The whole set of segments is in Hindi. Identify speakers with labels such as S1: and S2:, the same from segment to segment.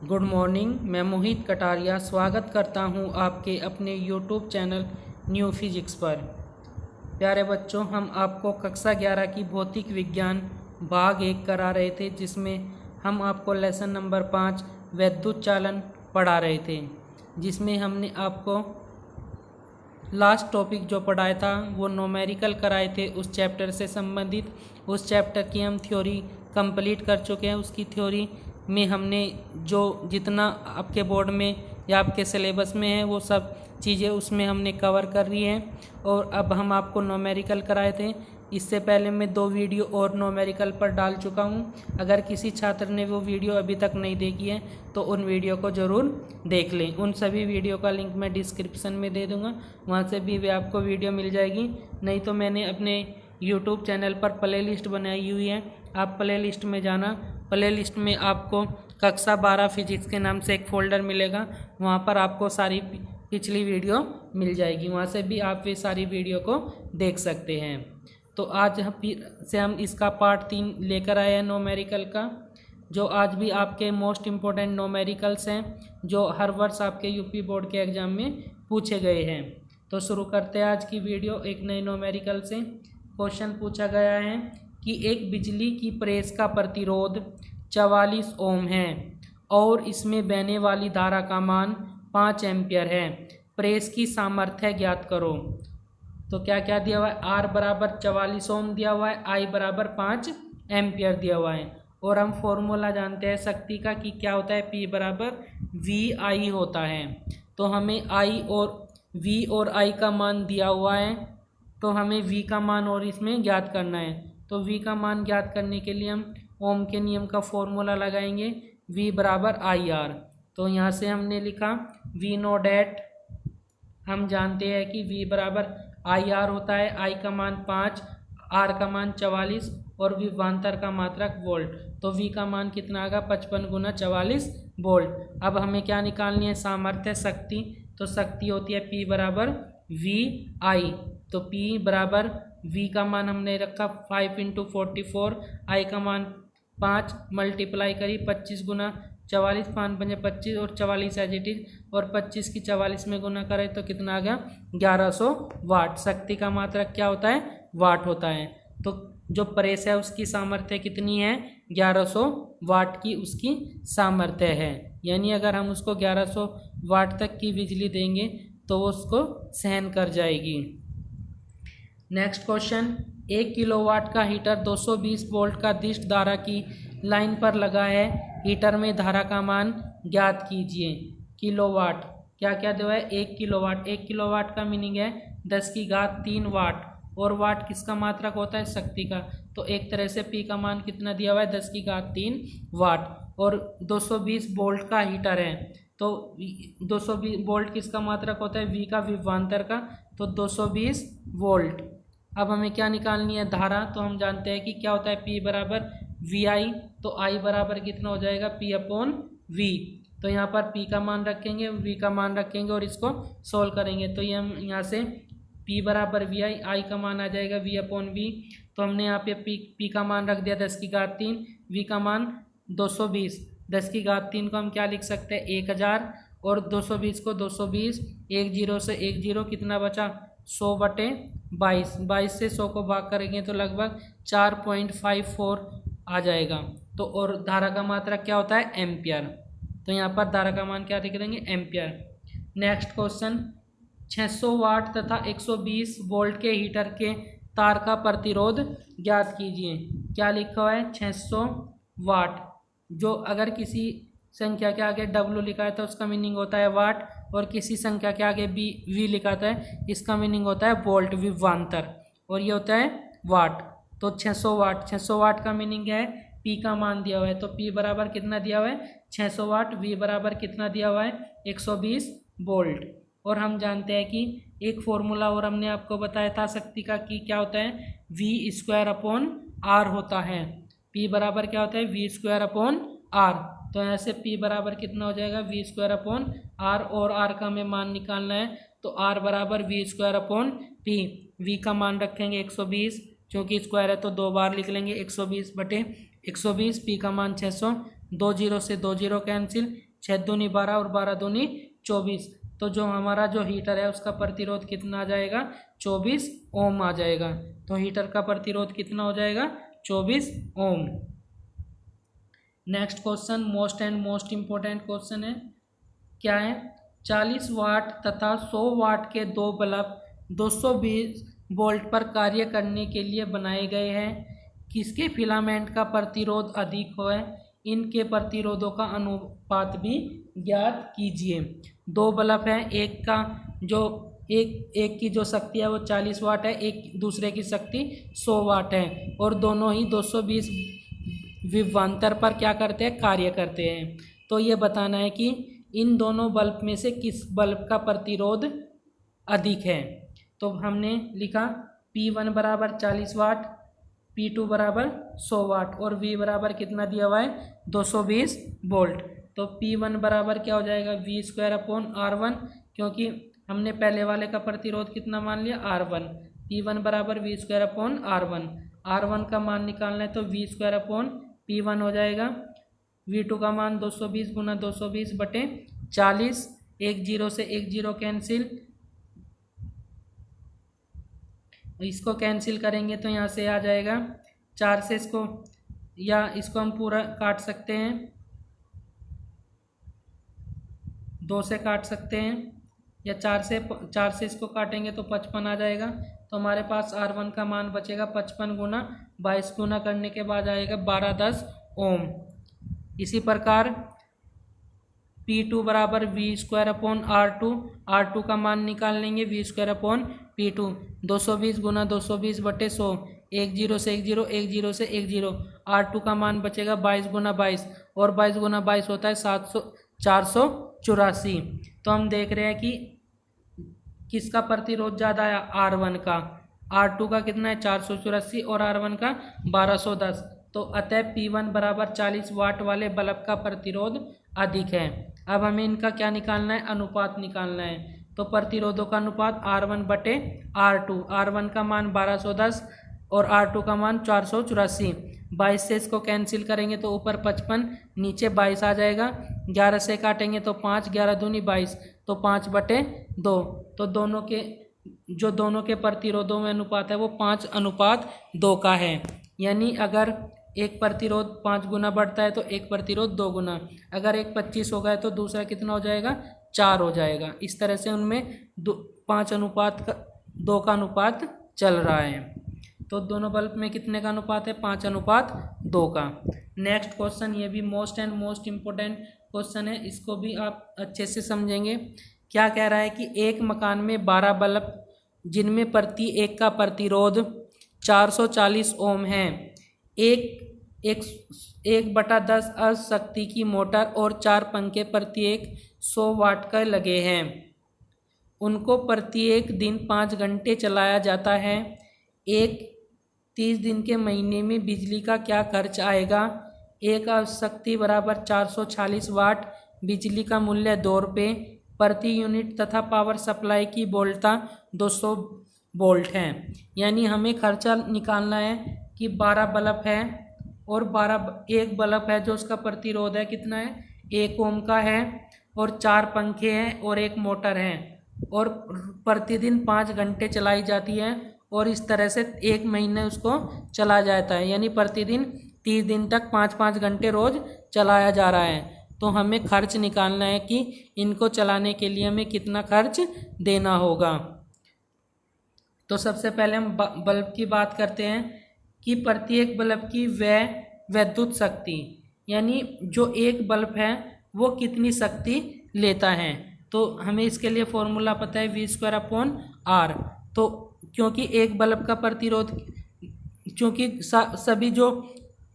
S1: Good morning. मैं मोहित कटारिया स्वागत करता हूं आपके अपने यूट्यूब चैनल न्यू फिजिक्स पर। प्यारे बच्चों, हम आपको कक्षा 11 की भौतिक विज्ञान भाग 1 करा रहे थे, जिसमें हम आपको लेसन नंबर 5 वैद्युत चालन पढ़ा रहे थे, जिसमें हमने आपको लास्ट टॉपिक जो पढ़ाया था वो न्यूमेरिकल कराए थे। उस चैप्टर से संबंधित उस चैप्टर की हम थ्योरी कंप्लीट कर चुके हैं। उसकी थ्योरी में हमने जो जितना आपके बोर्ड में या आपके सिलेबस में है वो सब चीज़ें उसमें हमने कवर कर रही हैं। और अब हम आपको न्यूमेरिकल कराए थे। इससे पहले मैं 2 वीडियो और न्यूमेरिकल पर डाल चुका हूं। अगर किसी छात्र ने वो वीडियो अभी तक नहीं देखी है तो उन वीडियो को ज़रूर देख लें। उन सभी वीडियो का लिंक मैं डिस्क्रिप्शन में दे दूंगा, वहां से भी आपको वीडियो मिल जाएगी। नहीं तो मैंने अपने यूट्यूब चैनल पर प्ले लिस्ट बनाई हुई है, आप प्ले लिस्ट में जाना। प्ले लिस्ट में आपको कक्षा 12 फिजिक्स के नाम से एक फ़ोल्डर मिलेगा, वहाँ पर आपको सारी पिछली वीडियो मिल जाएगी, वहाँ से भी आप ये सारी वीडियो को देख सकते हैं। तो आज हम इसका पार्ट 3 लेकर आए हैं न्यूमेरिकल का, जो आज भी आपके मोस्ट इम्पोर्टेंट न्यूमेरिकल्स हैं, जो हर वर्ष आपके यूपी बोर्ड के एग्ज़ाम में पूछे गए हैं। तो शुरू करते हैं आज की वीडियो एक नए न्यूमेरिकल से। क्वेश्चन पूछा गया है कि एक बिजली की प्रेस का प्रतिरोध 44 ओम है और इसमें बहने वाली धारा का मान 5 एम्पियर है। प्रेस की सामर्थ्य ज्ञात करो। तो क्या क्या दिया हुआ है? आर बराबर 44 ओम दिया हुआ है, आई बराबर 5 एम्पियर दिया हुआ है। और हम फॉर्मूला जानते हैं शक्ति का कि क्या होता है, पी बराबर वी आई होता है। तो हमें आई और वी और आई का मान दिया हुआ है, तो हमें वी का मान और इसमें ज्ञात करना है। तो वी का मान ज्ञात करने के लिए हम ओम के नियम का फॉर्मूला लगाएंगे, वी बराबर आई आर। तो यहाँ से हमने लिखा वी नो डैट, हम जानते हैं कि वी बराबर आई आर होता है। आई का मान 5, आर का मान 44 और विभवांतर का मात्रक वोल्ट। तो वी का मान कितना आएगा? 55 गुना 44 वोल्ट। अब हमें क्या निकालनी है? सामर्थ्य शक्ति। तो शक्ति होती है पी बराबर वी आई। तो पी बराबर वी का मान हमने रखा 5 × 44, आई का मान 5 मल्टीप्लाई करी 25 गुना 44, 5 पंजे 25 और 44 एज इट इज, और 25 की 44 में गुना करें तो कितना आ गया? 1100 वाट। शक्ति का मात्रक क्या होता है? वाट होता है। तो जो प्रेस है उसकी सामर्थ्य कितनी है? 1100 वाट की उसकी सामर्थ्य है। यानी अगर हम उसको 1100 वाट तक की बिजली देंगे तो वो उसको सहन कर जाएगी। नेक्स्ट क्वेश्चन, 1 किलोवाट का हीटर 220 वोल्ट का दिष्ट धारा की लाइन पर लगा है। हीटर में धारा का मान ज्ञात कीजिए। किलोवाट क्या क्या दिया है? 1 किलोवाट। 1 किलोवाट का मीनिंग है 10⁻³ वाट, और वाट किसका मात्रक होता है? शक्ति का। तो एक तरह से पी का मान कितना दिया हुआ है? 10⁻³ वाट। और 220 वोल्ट का हीटर है, तो 220 वोल्ट किसका मात्रक होता है? वी का, विभवांतर का। तो 220 वोल्ट। अब हमें क्या निकालनी है? धारा। तो हम जानते हैं कि क्या होता है, पी बराबर वी आई। तो आई बराबर कितना हो जाएगा? P upon V. तो यहाँ पर पी का मान रखेंगे, वी का मान रखेंगे और इसको सोल्व करेंगे। तो ये हम यहाँ से पी बराबर वी आई, आई का मान आ जाएगा वी अपॉन वी। तो हमने यहाँ पे पी का मान रख दिया 10⁻³ वी का मान 220। 10⁻³ को हम क्या लिख सकते हैं? 1000, और 220 को 220, 1 0 से 1 0 कितना बचा? 100/22। 22 से 100 को भाग करेंगे तो लगभग 4.54 आ जाएगा। तो और धारा का मात्रा क्या होता है? एम्पियर। तो यहाँ पर धारा का मान क्या लिख देंगे? एम्पियर। नेक्स्ट क्वेश्चन, 600 वाट तथा 120 वोल्ट के हीटर के तार का प्रतिरोध ज्ञात कीजिए। क्या लिखा हुआ है? 600 वाट। जो अगर किसी संख्या के आगे W लिखा है तो उसका मीनिंग होता है वाट, और किसी संख्या के आगे V लिखा है इसका मीनिंग होता है वोल्ट, विभवांतर, और ये होता है वाट। तो 600 वाट, 600 वाट का मीनिंग है P का मान दिया हुआ है। तो P बराबर कितना दिया हुआ है? 600 वाट। V बराबर कितना दिया हुआ है? 120 वोल्ट। और हम जानते हैं कि एक फॉर्मूला और हमने आपको बताया था शक्ति का कि क्या होता है? V² अपॉन R होता है। P बराबर क्या होता है? V²/R। तो यहाँ से P बराबर कितना हो जाएगा? V²/R, और R का हमें मान निकालना है। तो R बराबर V²/P। V का मान रखेंगे 120, क्योंकि स्क्वायर है तो 2 बार लिख लेंगे। 120/120। P का मान 600, 2 0 से 2 0 कैंसिल, 6 दूनी 12 और 12 दूनी 24। तो जो हमारा जो हीटर है उसका प्रतिरोध कितना आ जाएगा, 24 ओम आ जाएगा। तो हीटर का प्रतिरोध कितना हो जाएगा, 24 ohm. Next question most and most important question है, क्या है, 40 वाट तथा 100 वाट के दो बल्ब 220 वोल्ट पर कार्य करने के लिए बनाए गए हैं। किसके फिलामेंट का प्रतिरोध अधिक है, इनके प्रतिरोधों का अनुपात भी ज्ञात कीजिए। दो बल्ब हैं, एक का जो एक की जो शक्ति है वो 40 वाट है, एक दूसरे की शक्ति 100 वाट है, और दोनों ही 220 विभवांतर पर क्या करते हैं, कार्य करते हैं। तो ये बताना है कि इन दोनों बल्ब में से किस बल्ब का प्रतिरोध अधिक है। तो हमने लिखा P1 बराबर 40 वाट, P2 बराबर 100 वाट और V बराबर कितना दिया हुआ है, 220 वोल्ट। तो P1 बराबर क्या हो जाएगा, V²/R1, क्योंकि हमने पहले वाले का प्रतिरोध कितना मान लिया, R1। P1 बराबर V²/R1। R1 का मान निकालना है तो V²/P1 हो जाएगा। V2 का मान 220 गुना 220/40, 1 0 से 1 0 कैंसिल, इसको कैंसिल करेंगे तो यहाँ से आ जाएगा 4 से इसको, या इसको हम पूरा काट सकते हैं, 2 से काट सकते हैं, या 4 से इसको काटेंगे तो 55 आ जाएगा। तो हमारे पास R1 का मान बचेगा 55 गुना 22 गुना करने के बाद आएगा 1210 ओम। इसी प्रकार P2 बराबर V²/R2, R2 का मान निकाल लेंगे V²/P2, 220 गुना 220/100, 1 0 से 1 0, 1 0 से 1 0, R2 का मान बचेगा 22 गुना 22, और 22 गुना 22 होता है 484। तो हम देख रहे हैं कि किसका प्रतिरोध ज़्यादा है, R1 का। R2 का कितना है, 484, और R1 का 1210। तो अतः P1 बराबर 40 वाट वाले बल्ब का प्रतिरोध अधिक है। अब हमें इनका क्या निकालना है, अनुपात निकालना है। तो प्रतिरोधों का अनुपात R1/R2, R1 का मान 1210 और R2 का मान 484। 22 से इसको कैंसिल करेंगे तो ऊपर 55, नीचे 22 आ जाएगा। 11 से काटेंगे तो 5, 11 दूनी 22, तो 5/2। तो दोनों के प्रतिरोधों में अनुपात है वो 5:2 का है। यानी अगर एक प्रतिरोध 5 गुना बढ़ता है तो एक प्रतिरोध 2 गुना, अगर एक 25 हो गया तो दूसरा कितना हो जाएगा, 4 हो जाएगा। इस तरह से उनमें 5:2 का अनुपात चल रहा है। तो दोनों बल्ब में कितने का अनुपात है, 5:2 का। नेक्स्ट क्वेश्चन, ये भी most and most important question है, इसको भी आप अच्छे से समझेंगे। क्या कह रहा है कि एक मकान में 12 बल्ब जिनमें प्रति एक का प्रतिरोध 440 ओम है, एक 1/10 अशक्ति की मोटर और 4 पंखे प्रत्येक 100 वाट का लगे हैं। उनको प्रत्येक दिन 5 घंटे चलाया जाता है। एक 30 दिन के महीने में बिजली का क्या खर्च आएगा। एक अशक्ति बराबर 440 वाट, बिजली का मूल्य 2 रुपये प्रति यूनिट तथा पावर सप्लाई की वोल्टता 200 वोल्ट है। यानी हमें खर्चा निकालना है कि 12 बल्ब है और एक बल्ब है जो उसका प्रतिरोध है कितना है, 1 ओम का है, और 4 पंखे हैं और एक मोटर है, और प्रतिदिन 5 घंटे चलाई जाती है, और इस तरह से 1 महीने उसको चला जाता है। यानी प्रतिदिन 30 दिन तक 5-5 घंटे रोज चलाया जा रहा है। तो हमें खर्च निकालना है कि इनको चलाने के लिए हमें कितना खर्च देना होगा। तो सबसे पहले हम बल्ब की बात करते हैं कि प्रत्येक बल्ब की विद्युत शक्ति, यानी जो एक बल्ब है वो कितनी शक्ति लेता है। तो हमें इसके लिए फॉर्मूला पता है V²/R। तो क्योंकि एक बल्ब का प्रतिरोध, क्योंकि सभी जो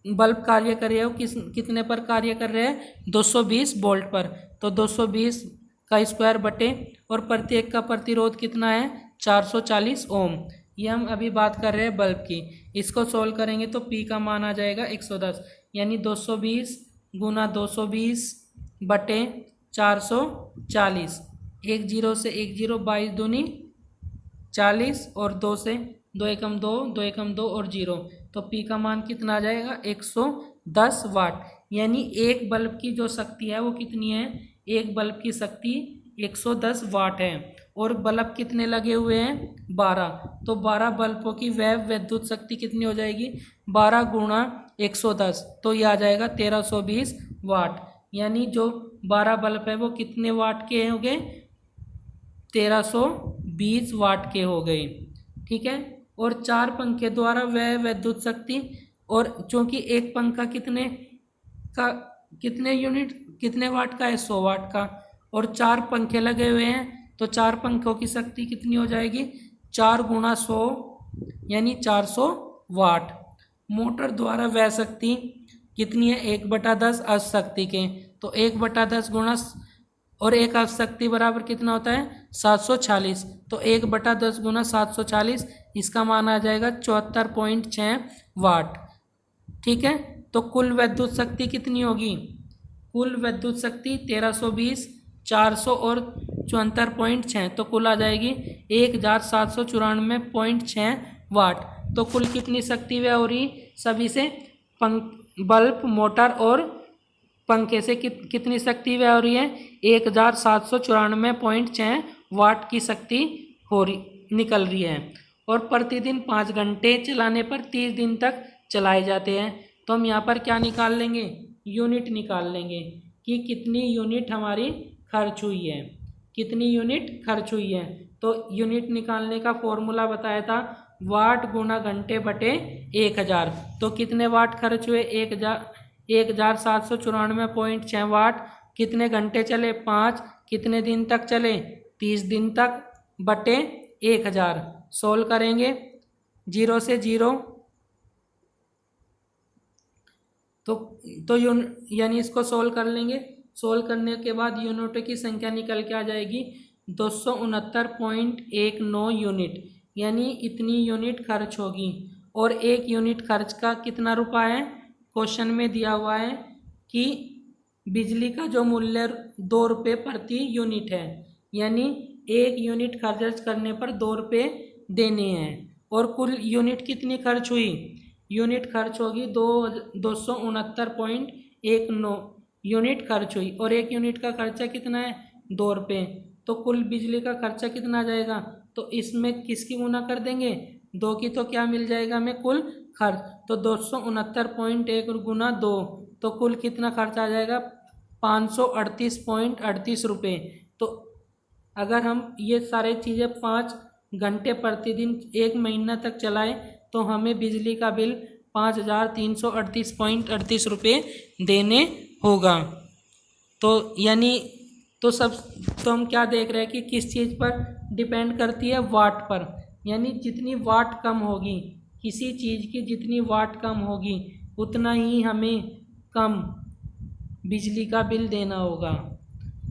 S1: बल्ब कार्य कर रहे हो कितने पर कार्य कर रहे हैं, 220 वोल्ट पर। तो 220 का स्क्वायर बटे, और प्रत्येक का प्रतिरोध कितना है, 440 ओम। ये हम अभी बात कर रहे हैं बल्ब की। इसको सोल्व करेंगे तो P का मान आ जाएगा 110, यानी 220 गुना 220 बटे 440। 1 0 से 1 0, 22 दूनी 40, और 2 से 2 एकम 2, 2 एकम 2 और 0। तो P का मान कितना आ जाएगा, 110 वाट। यानी एक बल्ब की जो शक्ति है वो कितनी है, एक बल्ब की शक्ति 110 वाट है। और बल्ब कितने लगे हुए हैं, 12। तो 12 बल्बों की वह विद्युत शक्ति कितनी हो जाएगी, 12 गुणा 110, तो ये आ जाएगा 1320 वाट। यानी जो 12 बल्ब है वो कितने वाट के हो गए, 1320 वाट के हो गए। ठीक है। और 4 पंखे द्वारा वह विद्युत शक्ति, और चूंकि एक पंखा कितने यूनिट कितने वाट का है, 100 वाट का, और 4 पंखे लगे हुए हैं तो 4 पंखों की शक्ति कितनी हो जाएगी, 4 गुणा 100 यानी 400 वाट। मोटर द्वारा वह शक्ति कितनी है, 1/10 अश्व शक्ति के, तो 1/10 गुणा और एक अश्व शक्ति बराबर कितना होता है, 740। तो 1/10 गुणा 740, इसका मान आ जाएगा 74.6 वाट। ठीक है। तो कुल विद्युत शक्ति कितनी होगी, कुल विद्युत शक्ति 1320, 400 और 74.6, तो कुल आ जाएगी 1794.6 वाट। तो कुल कितनी शक्ति व्यय हो रही सभी से, बल्ब, मोटर और पंखे से कितनी शक्ति व्यय हो रही है, 1794.6 वाट की शक्ति निकल रही है। और प्रतिदिन 5 घंटे चलाने पर 30 दिन तक चलाए जाते हैं। तो हम यहाँ पर क्या निकाल लेंगे, यूनिट निकाल लेंगे कि कितनी यूनिट हमारी खर्च हुई है, कितनी यूनिट खर्च हुई है। तो यूनिट निकालने का फॉर्मूला बताया था, वाट गुणा घंटे बटे 1000। तो कितने वाट खर्च हुए, 1794.6 वाट। कितने घंटे चले, 5। कितने दिन तक चले, 30 दिन तक, बटे 1000। सोल्व करेंगे 0 से 0, तो यानी इसको सोल्व कर लेंगे। सोल्व करने के बाद यूनिटों की संख्या निकल के आ जाएगी 269.19 यूनिट, यानी इतनी यूनिट खर्च होगी। और एक यूनिट खर्च का कितना रुपया है, क्वेश्चन में दिया हुआ है कि बिजली का जो मूल्य 2 रुपये प्रति यूनिट है, यानी एक यूनिट खर्च करने पर 2 रुपये देने हैं। और कुल यूनिट कितनी खर्च हुई, यूनिट खर्च होगी 269.19 यूनिट खर्च हुई। और एक यूनिट का खर्चा कितना है, 2 रुपये। तो कुल बिजली का खर्चा कितना आ जाएगा, तो इसमें किसकी गुना कर देंगे, 2 की, तो क्या मिल जाएगा हमें, कुल खर्च। तो 269.1 गुना 2, तो कुल कितना खर्च आ जाएगा, 538.38 रुपये। तो अगर हम ये सारे चीज़ें 5 घंटे प्रतिदिन 1 महीना तक चलाएं तो हमें बिजली का बिल 5338.38 रुपये देने होगा। तो यानी तो हम क्या देख रहे हैं कि किस चीज़ पर डिपेंड करती है, वाट पर। यानी जितनी वाट कम होगी, किसी चीज़ की जितनी वाट कम होगी उतना ही हमें कम बिजली का बिल देना होगा।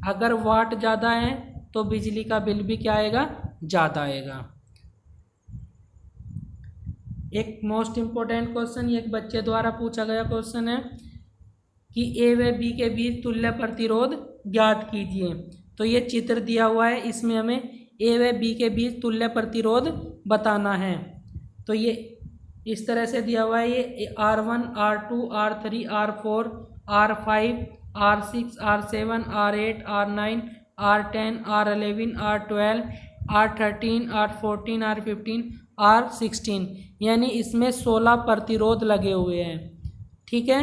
S1: अगर वाट ज़्यादा है तो बिजली का बिल भी क्या आएगा, ज़्यादा आएगा। एक मोस्ट इम्पोर्टेंट क्वेश्चन, एक बच्चे द्वारा पूछा गया क्वेश्चन है कि ए व बी के बीच तुल्य प्रतिरोध ज्ञात कीजिए। तो ये चित्र दिया हुआ है, इसमें हमें ए व बी के बीच तुल्य प्रतिरोध बताना है। तो ये इस तरह से दिया हुआ है, ये R1, R2, R3, R4, R5, R6, R7, R8, R9, R10, R11, R12, R13, R14, R15, R16, यानी इसमें 16 प्रतिरोध लगे हुए हैं। ठीक है।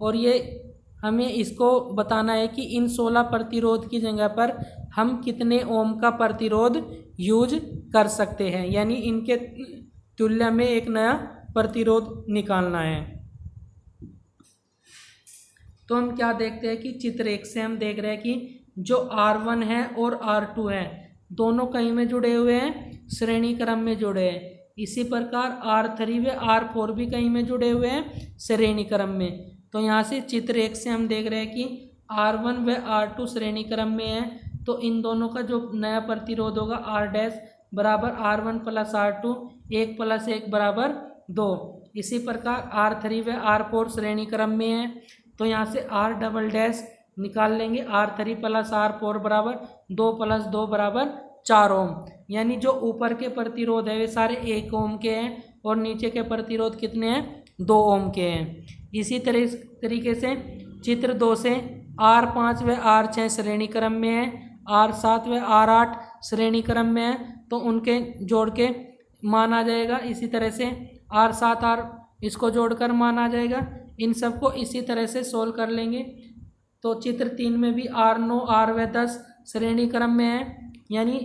S1: और ये हमें इसको बताना है कि इन 16 प्रतिरोध की जगह पर हम कितने ओम का प्रतिरोध यूज कर सकते हैं, यानी इनके तुल्य में एक नया प्रतिरोध निकालना है। तो हम क्या देखते हैं कि चित्र 1 से हम देख रहे हैं कि जो R1 है और R2 है दोनों कहीं में जुड़े हुए हैं, श्रेणी क्रम में जुड़े हैं। इसी प्रकार R3 व R4 भी कहीं में जुड़े हुए हैं, श्रेणी क्रम में। तो यहाँ से चित्र 1 से हम देख रहे हैं कि R1 व R2 श्रेणी क्रम में है, तो इन दोनों का जो नया प्रतिरोध होगा R डैश बराबर R1 प्लस R2, 1 प्लस 1 बराबर 2। इसी प्रकार R3 व R4 श्रेणी क्रम में है, तो यहाँ से R डबल डैश निकाल लेंगे, R3 प्लस R4 बराबर 2 प्लस 2 बराबर 4 ओम। यानी जो ऊपर के प्रतिरोध है वे सारे 1 ओम के हैं और नीचे के प्रतिरोध कितने हैं, 2 ओम के हैं। इसी तरीके से चित्र 2 से R5 व R6 श्रेणी क्रम में है, R7 व R8 श्रेणी क्रम में है, तो उनके जोड़ के मान आ जाएगा। इसी तरह से R7 R इसको जोड़कर मान आ जाएगा। इन सबको इसी तरह से सोल्व कर लेंगे। तो चित्र 3 में भी R9 R व 10 श्रेणी क्रम में है, यानी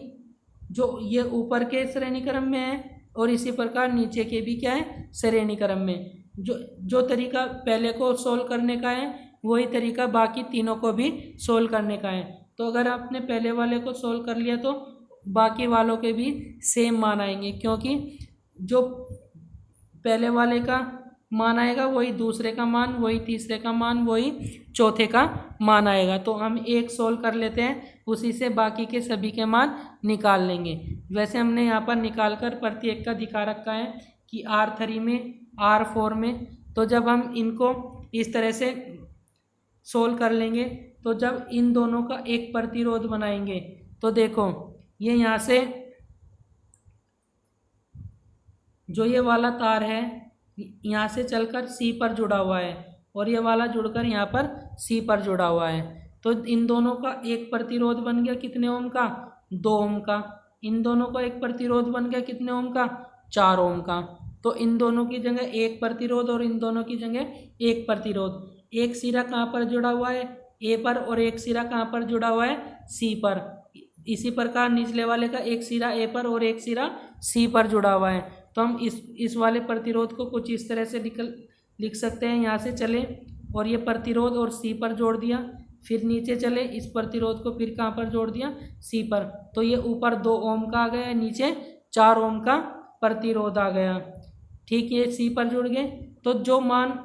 S1: जो ये ऊपर के श्रेणी क्रम में है और इसी प्रकार नीचे के भी क्या है, श्रेणी क्रम में। जो तरीका पहले को सोल्व करने का है वही तरीका बाकी तीनों को भी सोल्व करने का है। तो अगर आपने पहले वाले को सोल्व कर लिया तो बाकी वालों के भी सेम मान आएंगे, क्योंकि जो पहले वाले का मान आएगा वही दूसरे का मान, वही तीसरे का मान, वही चौथे का मान आएगा। तो हम एक सोल्व कर लेते हैं, उसी से बाकी के सभी के मान निकाल लेंगे। वैसे हमने यहाँ पर निकाल कर प्रत्येक का दिखा रखा है कि R3 में, R4 में। तो जब हम इनको इस तरह से सोल्व कर लेंगे तो जब इन दोनों का एक प्रतिरोध बनाएंगे तो देखो ये यहाँ से जो ये वाला तार है यहाँ से चलकर C पर जुड़ा हुआ है और ये वाला जुड़कर यहाँ पर C पर जुड़ा हुआ है। तो इन दोनों का एक प्रतिरोध बन गया कितने ओम का, 2 ओम का। इन दोनों का एक प्रतिरोध बन गया कितने ओम का, 4 ओम का। तो इन दोनों की जगह एक प्रतिरोध और इन दोनों की जगह एक प्रतिरोध। एक सिरा कहाँ पर जुड़ा हुआ है, A पर, और एक सिरा कहाँ पर जुड़ा हुआ है, C पर। इसी प्रकार निचले वाले का एक सिरा A पर और एक सिरा C पर जुड़ा हुआ है। तो हम इस वाले प्रतिरोध को कुछ इस तरह से लिख सकते हैं। यहाँ से चले और ये प्रतिरोध और C पर जोड़ दिया, फिर नीचे चले इस प्रतिरोध को फिर कहाँ पर जोड़ दिया, C पर। तो ये ऊपर 2 ओम का आ गया, नीचे 4 ओम का प्रतिरोध आ गया। ठीक, ये C पर जुड़ गए। तो जो मान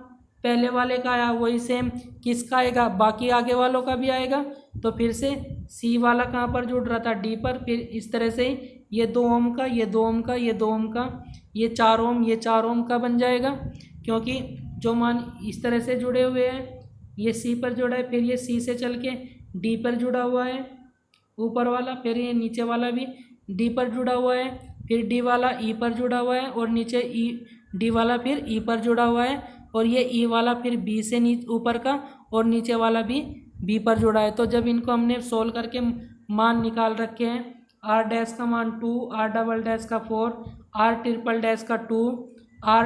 S1: पहले वाले का आया वही सेम किसका आएगा, बाकी आगे वालों का भी आएगा। तो फिर से C वाला कहाँ पर जुड़ रहा था, D पर। फिर इस तरह से ये 2 ओम का, ये 2 ओम का, ये 2 ओम का, ये 4 ओम, ये 4 ओम का बन जाएगा, क्योंकि जो मान इस तरह से जुड़े हुए हैं ये C पर जुड़ा है, फिर ये C से चल के D पर जुड़ा हुआ है ऊपर वाला, फिर ये नीचे वाला भी D पर जुड़ा हुआ है, फिर D वाला E पर जुड़ा हुआ है और नीचे D वाला फिर E पर जुड़ा हुआ है, और ये E वाला फिर B से ऊपर का और नीचे वाला भी B पर जुड़ा है। तो जब इनको हमने सोल्व करके मान निकाल रखे हैं, R डैश का मान 2, R डबल डैश का 4, R ट्रिपल डैश का 2, R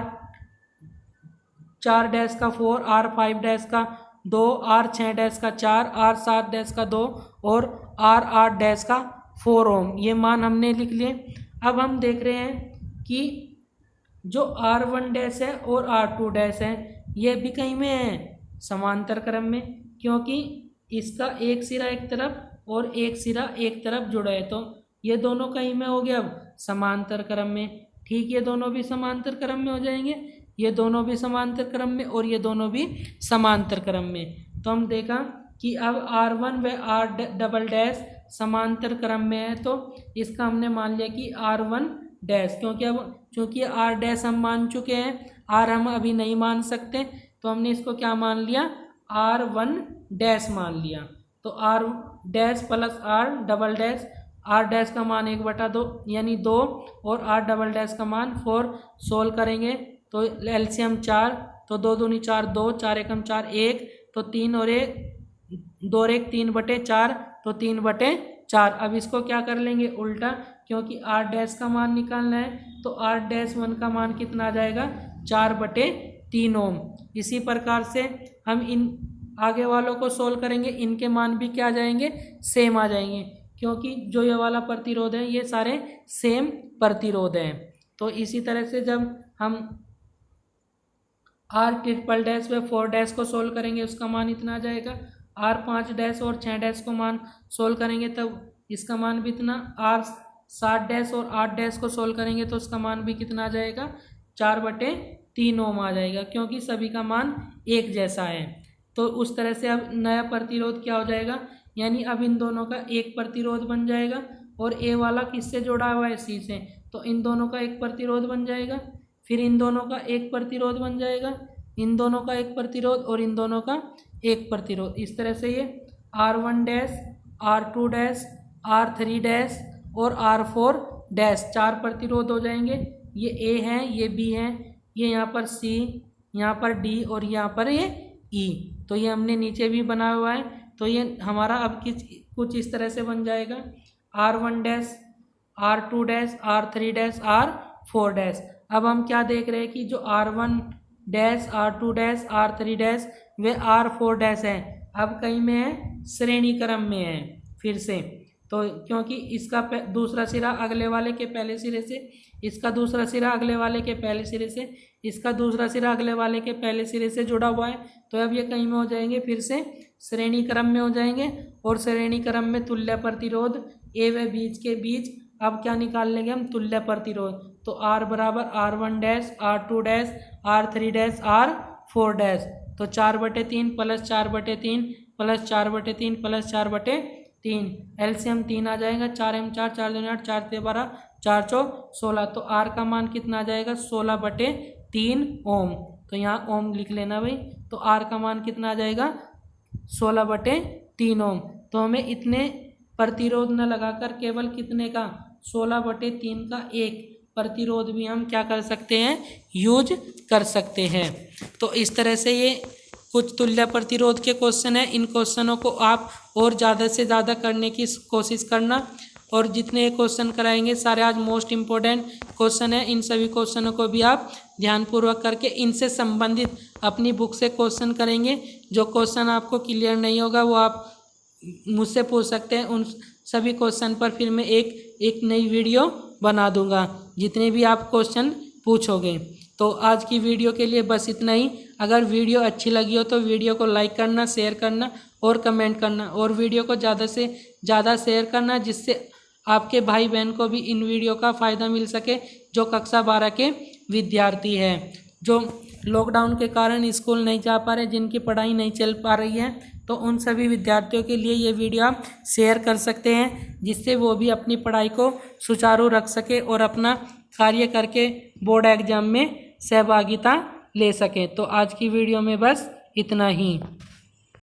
S1: 4 डैश का 4, R 5 डैश का 2, R 6 डैश का 4, R 7 डैश का 2 और R 8 डैश का 4 ओम, ये मान हमने लिख लिए। अब हम देख रहे हैं कि जो R1 डैश है और R2 डैश है ये भी कहीं में है, समांतर क्रम में, क्योंकि इसका एक सिरा एक तरफ और एक सिरा एक तरफ जुड़ा है। तो ये दोनों कहीं में हो गया, अब समांतर क्रम में। ठीक, ये दोनों भी समांतर क्रम में हो जाएंगे, ये दोनों भी समांतर क्रम में और ये दोनों भी समांतर क्रम में। तो हम देखा कि अब R1 व R डबल डैश समांतर क्रम में है, तो इसका हमने मान लिया कि R1 डैश, क्योंकि R डैश हम मान चुके हैं, R हम अभी नहीं मान सकते, तो हमने इसको क्या मान लिया, R1 डैश मान लिया। तो R dash plus R double dash, R dash का मान 1/2 यानी 2 और R डबल डैश का मान 4। सोल्व करेंगे तो एलसीएम 4, तो 2 दूनी 4, 2, 4 एकम 4, 1, तो 3 और 1, 2 और 1 3/4, तो 3/4। अब इसको क्या कर लेंगे, उल्टा, क्योंकि R डैश का मान निकालना है, तो R डैश 1 का मान कितना आ जाएगा, 4/3 ओम। इसी प्रकार से हम इन आगे वालों को सोल्व करेंगे, इनके मान भी क्या आ जाएंगे, सेम आ जाएंगे, क्योंकि जो ये वाला प्रतिरोध है ये सारे सेम प्रतिरोध हैं। तो इसी तरह से जब हम R ट्रिपल डैश व 4 डैश को सोल्व करेंगे उसका मान इतना आ जाएगा, R 5 डैश और 6 डैश को मान सोल्व करेंगे तब इसका मान भी इतना, R 7 डैश और 8 डैश को सोल्व करेंगे तो उसका मान भी कितना आ जाएगा, 4/3 ओम आ जाएगा, क्योंकि सभी का मान एक जैसा है। तो उस तरह से अब नया प्रतिरोध क्या हो जाएगा, यानी अब इन दोनों का एक प्रतिरोध बन जाएगा, और A वाला किससे जुड़ा हुआ है, C से, तो इन दोनों का एक प्रतिरोध बन जाएगा, फिर इन दोनों का एक प्रतिरोध बन जाएगा, इन दोनों का एक प्रतिरोध और इन दोनों का एक प्रतिरोध। इस तरह से ये R1 dash, R2 dash, R3 dash और R4 डैश 4 प्रतिरोध हो जाएंगे। ये A है, ये B है, ये यहाँ पर C, यहाँ पर D और यहाँ पर ये E। तो ये हमने नीचे भी बनाया हुआ है। तो ये हमारा अब कुछ इस तरह से बन जाएगा R1 dash, R2 dash, R3 dash, R4 dash. अब हम क्या देख रहे हैं कि जो R1 dash, R2 dash, R3 dash वे R4 डैश है। अब कहीं में है, श्रेणी क्रम में है फिर से। तो क्योंकि इसका दूसरा सिरा अगले वाले के पहले सिरे से, इसका दूसरा सिरा अगले वाले के पहले सिरे से, इसका दूसरा सिरा अगले वाले के पहले सिरे से जुड़ा हुआ है। तो अब ये कहीं में हो जाएंगे, फिर से श्रेणी क्रम में हो जाएंगे। और श्रेणी क्रम में तुल्य प्रतिरोध ए व बीज के बीच अब क्या निकाल लेंगे हम, तुल्य प्रतिरोध। तो R बराबर R1 dash, R2 dash, R3 dash, R4 dash. तो 4/3 प्लस 4/3 प्लस 4/3 प्लस 4/3, एलसीएम 3 आ जाएगा। 4 4, 4 2 8, 4 3 12, 4 4 16। तो R का मान कितना आ जाएगा, 16/3 ओम। तो यहाँ ओम लिख लेना भाई। तो R का मान कितना आ जाएगा, 16/3 ओम। तो हमें इतने प्रतिरोध न लगाकर केवल कितने का, 16/3 का एक प्रतिरोध भी हम क्या कर सकते हैं, यूज कर सकते हैं। तो इस तरह से ये कुछ तुल्य प्रतिरोध के क्वेश्चन है। इन क्वेश्चनों को आप और ज़्यादा से ज़्यादा करने की कोशिश करना। और जितने क्वेश्चन कराएंगे सारे आज मोस्ट इम्पोर्टेंट क्वेश्चन है। इन सभी क्वेश्चनों को भी आप ध्यानपूर्वक करके इनसे संबंधित अपनी बुक से क्वेश्चन करेंगे। जो क्वेश्चन आपको क्लियर नहीं होगा वो आप मुझसे पूछ सकते हैं। उन सभी क्वेश्चन पर फिर मैं एक नई वीडियो बना दूंगा, जितने भी आप क्वेश्चन पूछोगे। तो आज की वीडियो के लिए बस इतना ही। अगर वीडियो अच्छी लगी हो तो वीडियो को लाइक करना, शेयर करना और कमेंट करना। और वीडियो को ज़्यादा से ज़्यादा शेयर करना, जिससे आपके भाई बहन को भी इन वीडियो का फ़ायदा मिल सके, जो कक्षा 12 के विद्यार्थी हैं, जो लॉकडाउन के कारण स्कूल नहीं जा पा रहे, जिनकी पढ़ाई नहीं चल पा रही है। तो उन सभी विद्यार्थियों के लिए ये वीडियो आप शेयर कर सकते हैं, जिससे वो भी अपनी पढ़ाई को सुचारू रख सके और अपना कार्य करके बोर्ड एग्जाम में सहभागिता ले सकें। तो आज की वीडियो में बस इतना ही।